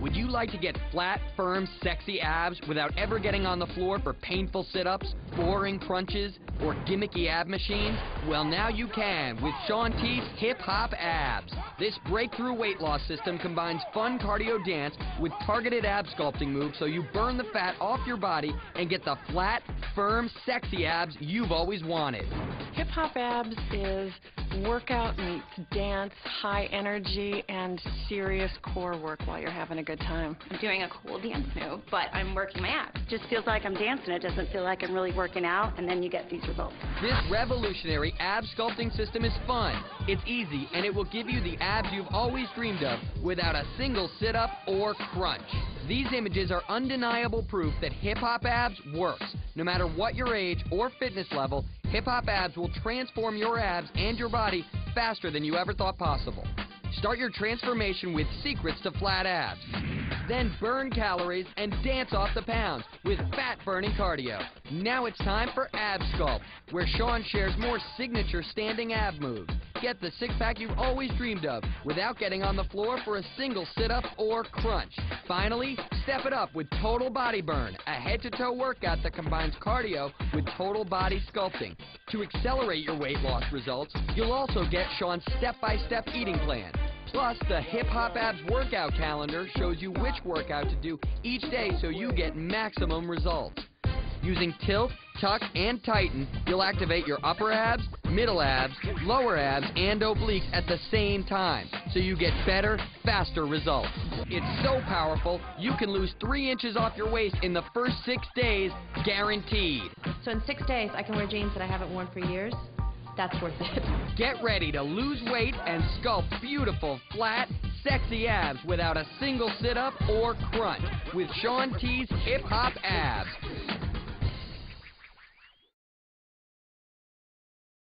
Would you like to get flat, firm, sexy abs without ever getting on the floor for painful sit-ups, boring crunches, or gimmicky ab machines? Well, now you can with Shaun T's Hip Hop Abs. This breakthrough weight loss system combines fun cardio dance with targeted ab sculpting moves so you burn the fat off your body and get the flat, firm, sexy abs you've always wanted. Hip Hop Abs is workout meets dance, high energy, and serious core work while you're having a good time. I'm doing a cool dance move, but I'm working my abs. Just feels like I'm dancing. It doesn't feel like I'm really working out, and then you get these results. This revolutionary ab sculpting system is fun, it's easy, and it will give you the abs you've always dreamed of without a single sit-up or crunch. These images are undeniable proof that Hip Hop Abs works. No matter what your age or fitness level, Hip Hop Abs will transform your abs and your body faster than you ever thought possible. Start your transformation with secrets to flat abs. Then burn calories and dance off the pounds with fat-burning cardio. Now it's time for Ab Sculpt, where Shaun shares more signature standing ab moves. Get the six-pack you've always dreamed of without getting on the floor for a single sit-up or crunch. Finally, step it up with Total Body Burn, a head-to-toe workout that combines cardio with total body sculpting. To accelerate your weight loss results, you'll also get Shaun's step-by-step eating plan. Plus, the Hip Hop Abs workout calendar shows you which workout to do each day so you get maximum results. Using Tilt, Tuck, and Tighten, you'll activate your upper abs, middle abs, lower abs, and obliques at the same time, so you get better, faster results. It's so powerful, you can lose 3 inches off your waist in the first 6 days, guaranteed. So in 6 days, I can wear jeans that I haven't worn for years? That's worth it. Get ready to lose weight and sculpt beautiful, flat, sexy abs without a single sit-up or crunch with Shaun T's Hip Hop Abs.